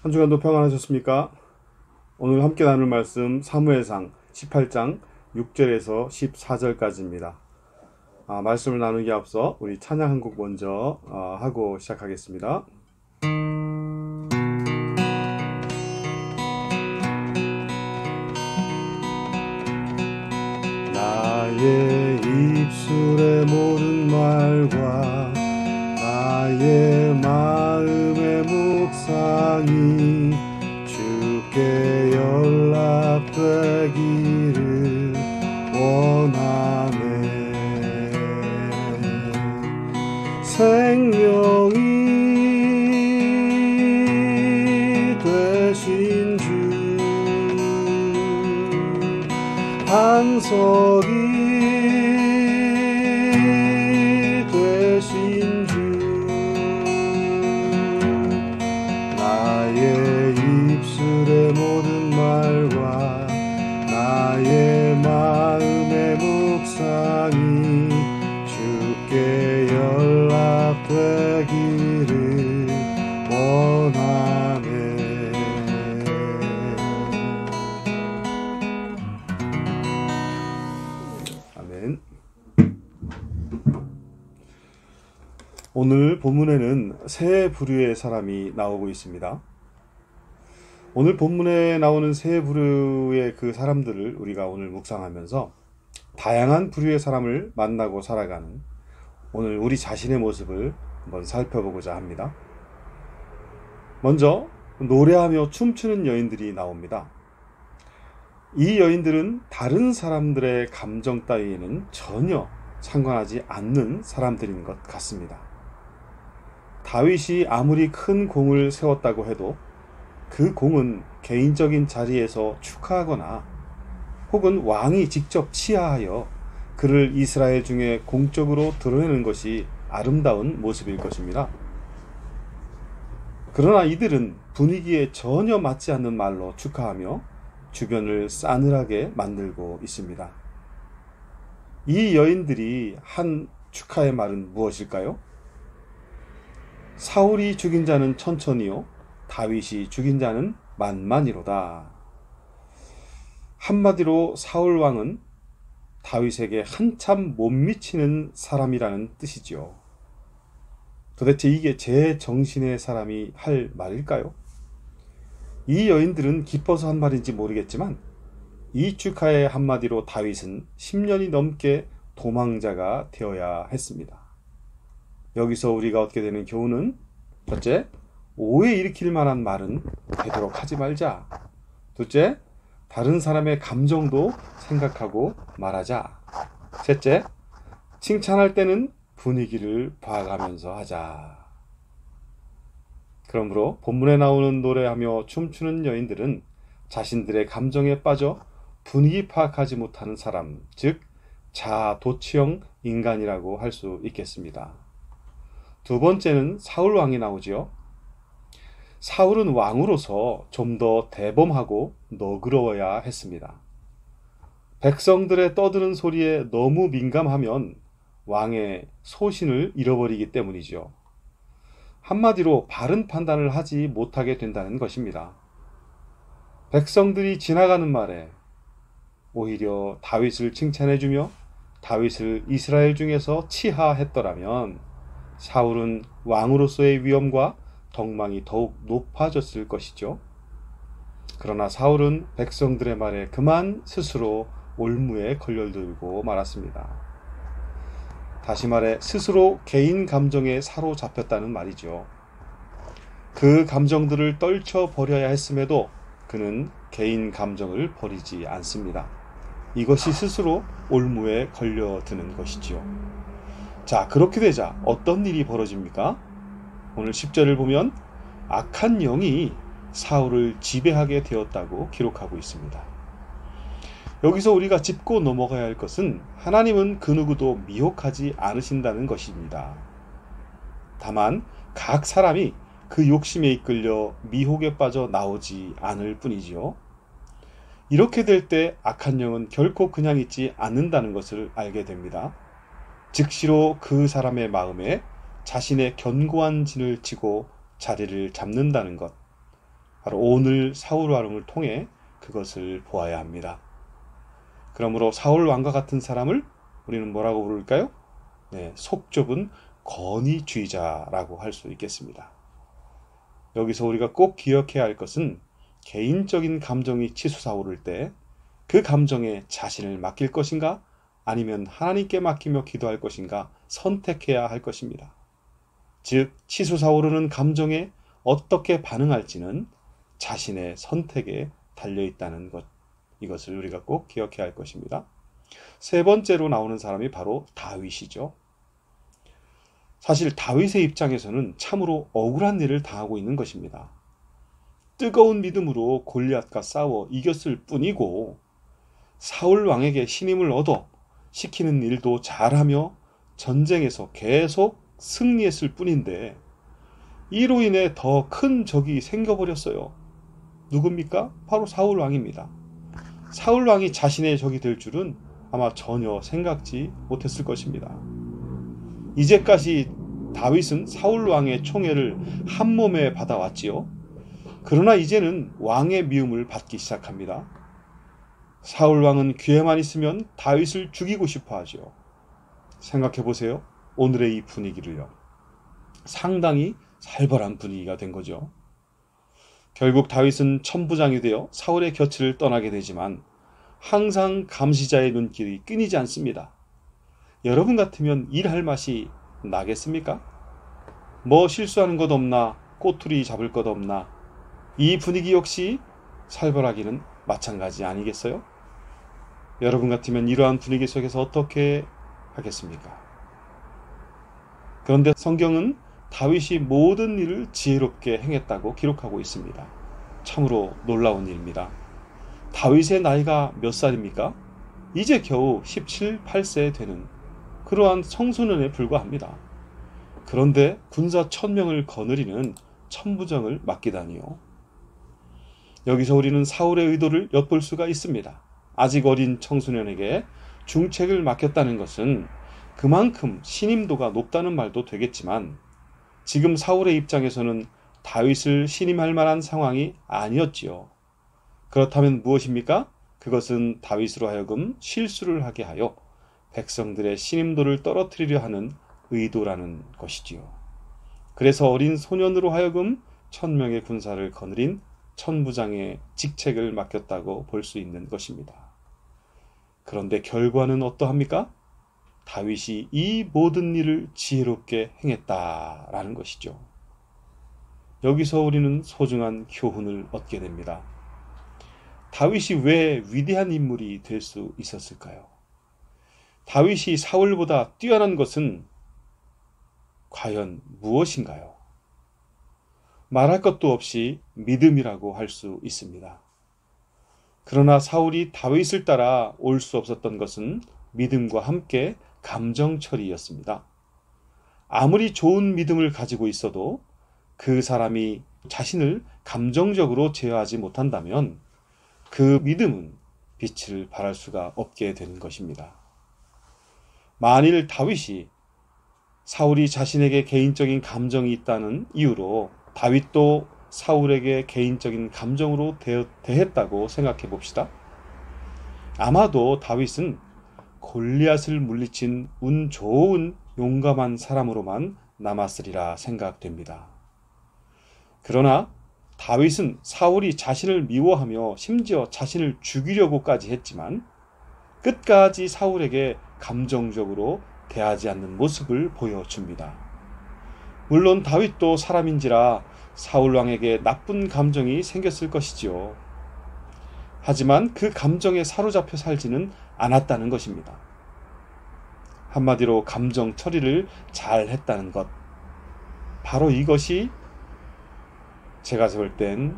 한 주간도 평안하셨습니까? 오늘 함께 나눌 말씀 사무엘상 18장 6절에서 14절까지입니다. 말씀을 나누기 앞서 우리 찬양 한 곡 먼저 하고 시작하겠습니다. 나의 입술의 모든 말과 나의 마음의 묵상이 주께 연락되기를 원하네. 생명이 되신 주, 반석이 되신 주, 나의 입술의 모든 말과 나의 마음의 묵상이 주께 연락되기를 원하네. 아멘. 오늘 본문에는 세 부류의 사람이 나오고 있습니다. 오늘 본문에 나오는 세 부류의 그 사람들을 우리가 오늘 묵상하면서 다양한 부류의 사람을 만나고 살아가는 오늘 우리 자신의 모습을 한번 살펴보고자 합니다. 먼저 노래하며 춤추는 여인들이 나옵니다. 이 여인들은 다른 사람들의 감정 따위에는 전혀 상관하지 않는 사람들인 것 같습니다. 다윗이 아무리 큰 공을 세웠다고 해도 그 공은 개인적인 자리에서 축하하거나 혹은 왕이 직접 치하하여 그를 이스라엘 중에 공적으로 드러내는 것이 아름다운 모습일 것입니다. 그러나 이들은 분위기에 전혀 맞지 않는 말로 축하하며 주변을 싸늘하게 만들고 있습니다. 이 여인들이 한 축하의 말은 무엇일까요? 사울이 죽인 자는 천천히요, 다윗이 죽인 자는 만만이로다. 한마디로 사울 왕은 다윗에게 한참 못 미치는 사람이라는 뜻이죠. 도대체 이게 제 정신의 사람이 할 말일까요? 이 여인들은 기뻐서 한 말인지 모르겠지만 이 축하의 한마디로 다윗은 10년이 넘게 도망자가 되어야 했습니다. 여기서 우리가 얻게 되는 교훈은 첫째, 오해 일으킬 만한 말은 되도록 하지 말자. 둘째, 다른 사람의 감정도 생각하고 말하자. 셋째, 칭찬할 때는 분위기를 봐가면서 하자. 그러므로 본문에 나오는 노래하며 춤추는 여인들은 자신들의 감정에 빠져 분위기 파악하지 못하는 사람, 즉 자아도취형 인간이라고 할 수 있겠습니다. 두 번째는 사울 왕이 나오지요. 사울은 왕으로서 좀 더 대범하고 너그러워야 했습니다. 백성들의 떠드는 소리에 너무 민감하면 왕의 소신을 잃어버리기 때문이죠. 한마디로 바른 판단을 하지 못하게 된다는 것입니다. 백성들이 지나가는 말에 오히려 다윗을 칭찬해주며 다윗을 이스라엘 중에서 치하했더라면 사울은 왕으로서의 위엄과 덕망이 더욱 높아졌을 것이죠. 그러나 사울은 백성들의 말에 그만 스스로 올무에 걸려들고 말았습니다. 다시 말해 스스로 개인 감정에 사로잡혔다는 말이죠. 그 감정들을 떨쳐버려야 했음에도 그는 개인 감정을 버리지 않습니다. 이것이 스스로 올무에 걸려드는 것이지요. 자, 그렇게 되자 어떤 일이 벌어집니까? 오늘 10절을 보면 악한 영이 사울을 지배하게 되었다고 기록하고 있습니다. 여기서 우리가 짚고 넘어가야 할 것은 하나님은 그 누구도 미혹하지 않으신다는 것입니다. 다만 각 사람이 그 욕심에 이끌려 미혹에 빠져 나오지 않을 뿐이지요. 이렇게 될 때 악한 영은 결코 그냥 있지 않는다는 것을 알게 됩니다. 즉시로 그 사람의 마음에 자신의 견고한 진을 치고 자리를 잡는다는 것. 바로 오늘 사울 왕을 통해 그것을 보아야 합니다. 그러므로 사울 왕과 같은 사람을 우리는 뭐라고 부를까요? 네, 속 좁은 권위주의자라고 할 수 있겠습니다. 여기서 우리가 꼭 기억해야 할 것은 개인적인 감정이 치솟아오를 때 그 감정에 자신을 맡길 것인가 아니면 하나님께 맡기며 기도할 것인가 선택해야 할 것입니다. 즉 치솟아오르는 감정에 어떻게 반응할지는 자신의 선택에 달려있다는 것, 이것을 우리가 꼭 기억해야 할 것입니다. 세 번째로 나오는 사람이 바로 다윗이죠. 사실 다윗의 입장에서는 참으로 억울한 일을 당하고 있는 것입니다. 뜨거운 믿음으로 골리앗과 싸워 이겼을 뿐이고 사울 왕에게 신임을 얻어 시키는 일도 잘하며 전쟁에서 계속 승리했을 뿐인데 이로 인해 더 큰 적이 생겨버렸어요. 누굽니까? 바로 사울 왕입니다. 사울 왕이 자신의 적이 될 줄은 아마 전혀 생각지 못했을 것입니다. 이제까지 다윗은 사울 왕의 총애를 한 몸에 받아왔지요. 그러나 이제는 왕의 미움을 받기 시작합니다. 사울 왕은 기회만 있으면 다윗을 죽이고 싶어 하죠. 생각해 보세요. 오늘의 이 분위기를요. 상당히 살벌한 분위기가 된 거죠. 결국 다윗은 천부장이 되어 사울의 곁을 떠나게 되지만 항상 감시자의 눈길이 끊이지 않습니다. 여러분 같으면 일할 맛이 나겠습니까? 뭐 실수하는 것 없나? 꼬투리 잡을 것 없나? 이 분위기 역시 살벌하기는 마찬가지 아니겠어요? 여러분 같으면 이러한 분위기 속에서 어떻게 하겠습니까? 그런데 성경은 다윗이 모든 일을 지혜롭게 행했다고 기록하고 있습니다. 참으로 놀라운 일입니다. 다윗의 나이가 몇 살입니까? 이제 겨우 17, 8세 되는 그러한 청소년에 불과합니다. 그런데 군사 1000명을 거느리는 천부장을 맡기다니요. 여기서 우리는 사울의 의도를 엿볼 수가 있습니다. 아직 어린 청소년에게 중책을 맡겼다는 것은 그만큼 신임도가 높다는 말도 되겠지만 지금 사울의 입장에서는 다윗을 신임할 만한 상황이 아니었지요. 그렇다면 무엇입니까? 그것은 다윗으로 하여금 실수를 하게 하여 백성들의 신임도를 떨어뜨리려 하는 의도라는 것이지요. 그래서 어린 소년으로 하여금 1000명의 군사를 거느린 천부장의 직책을 맡겼다고 볼 수 있는 것입니다. 그런데 결과는 어떠합니까? 다윗이 이 모든 일을 지혜롭게 행했다라는 것이죠. 여기서 우리는 소중한 교훈을 얻게 됩니다. 다윗이 왜 위대한 인물이 될 수 있었을까요? 다윗이 사울보다 뛰어난 것은 과연 무엇인가요? 말할 것도 없이 믿음이라고 할 수 있습니다. 그러나 사울이 다윗을 따라 올 수 없었던 것은 믿음과 함께 감정 처리였습니다. 아무리 좋은 믿음을 가지고 있어도 그 사람이 자신을 감정적으로 제어하지 못한다면 그 믿음은 빛을 발할 수가 없게 되는 것입니다. 만일 다윗이 사울이 자신에게 개인적인 감정이 있다는 이유로 다윗도 사울에게 개인적인 감정으로 대했다고 생각해 봅시다. 아마도 다윗은 골리앗을 물리친 운 좋은 용감한 사람으로만 남았으리라 생각됩니다. 그러나 다윗은 사울이 자신을 미워하며 심지어 자신을 죽이려고까지 했지만 끝까지 사울에게 감정적으로 대하지 않는 모습을 보여줍니다. 물론 다윗도 사람인지라 사울 왕에게 나쁜 감정이 생겼을 것이지요. 하지만 그 감정에 사로잡혀 살지는 않았다는 것입니다. 한마디로 감정 처리를 잘 했다는 것. 바로 이것이 제가 볼 땐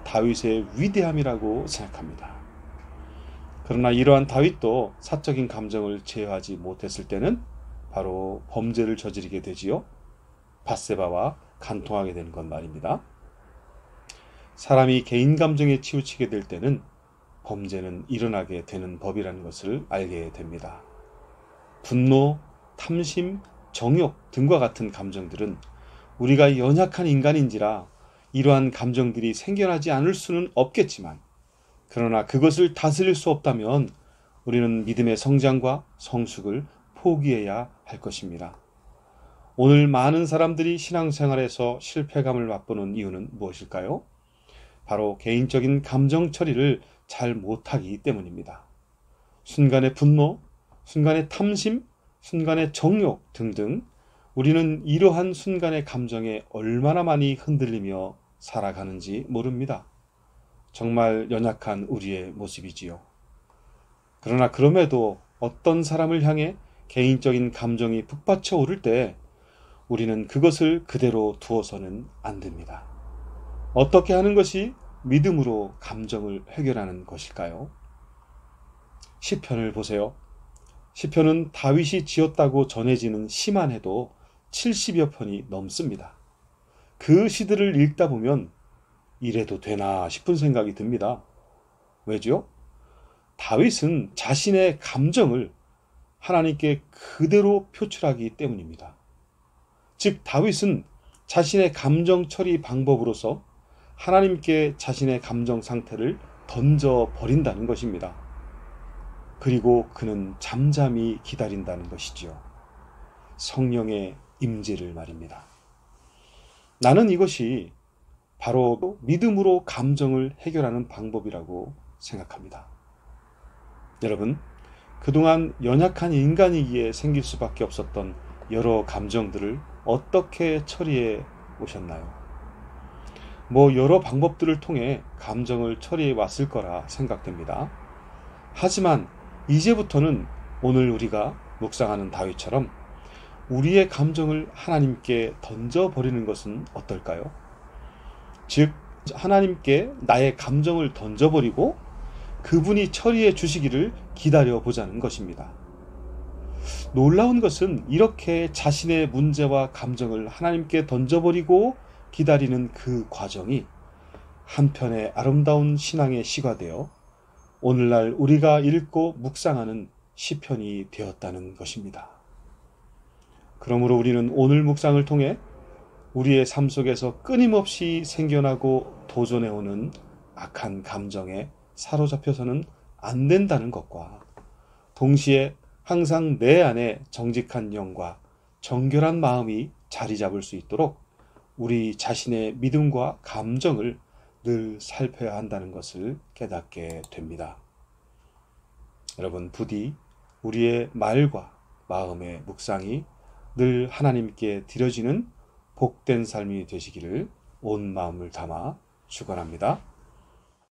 다윗의 위대함이라고 생각합니다. 그러나 이러한 다윗도 사적인 감정을 제어하지 못했을 때는 바로 범죄를 저지르게 되지요. 밧세바와 간통하게 되는 것 말입니다. 사람이 개인 감정에 치우치게 될 때는 범죄는 일어나게 되는 법이라는 것을 알게 됩니다. 분노, 탐심, 정욕 등과 같은 감정들은 우리가 연약한 인간인지라 이러한 감정들이 생겨나지 않을 수는 없겠지만, 그러나 그것을 다스릴 수 없다면 우리는 믿음의 성장과 성숙을 포기해야 할 것입니다. 오늘 많은 사람들이 신앙생활에서 실패감을 맛보는 이유는 무엇일까요? 바로 개인적인 감정 처리를 잘 못하기 때문입니다. 순간의 분노, 순간의 탐심, 순간의 정욕 등등 우리는 이러한 순간의 감정에 얼마나 많이 흔들리며 살아가는지 모릅니다. 정말 연약한 우리의 모습이지요. 그러나 그럼에도 어떤 사람을 향해 개인적인 감정이 북받쳐 오를 때 우리는 그것을 그대로 두어서는 안 됩니다. 어떻게 하는 것이 믿음으로 감정을 해결하는 것일까요? 시편을 보세요. 시편은 다윗이 지었다고 전해지는 시만 해도 70여 편이 넘습니다. 그 시들을 읽다 보면 이래도 되나 싶은 생각이 듭니다. 왜죠? 다윗은 자신의 감정을 하나님께 그대로 표출하기 때문입니다. 즉 다윗은 자신의 감정 처리 방법으로서 하나님께 자신의 감정 상태를 던져버린다는 것입니다. 그리고 그는 잠잠히 기다린다는 것이지요. 성령의 임재를 말입니다. 나는 이것이 바로 믿음으로 감정을 해결하는 방법이라고 생각합니다. 여러분, 그동안 연약한 인간이기에 생길 수밖에 없었던 여러 감정들을 어떻게 처리해 오셨나요? 여러 방법들을 통해 감정을 처리해 왔을 거라 생각됩니다. 하지만 이제부터는 오늘 우리가 묵상하는 다윗처럼 우리의 감정을 하나님께 던져버리는 것은 어떨까요? 즉, 하나님께 나의 감정을 던져버리고 그분이 처리해 주시기를 기다려보자는 것입니다. 놀라운 것은 이렇게 자신의 문제와 감정을 하나님께 던져버리고 기다리는 그 과정이 한편의 아름다운 신앙의 시가 되어 오늘날 우리가 읽고 묵상하는 시편이 되었다는 것입니다. 그러므로 우리는 오늘 묵상을 통해 우리의 삶 속에서 끊임없이 생겨나고 도전해오는 악한 감정에 사로잡혀서는 안 된다는 것과 동시에 항상 내 안에 정직한 영과 정결한 마음이 자리 잡을 수 있도록 우리 자신의 믿음과 감정을 늘 살펴야 한다는 것을 깨닫게 됩니다. 여러분, 부디 우리의 말과 마음의 묵상이 늘 하나님께 드려지는 복된 삶이 되시기를 온 마음을 담아 축원합니다.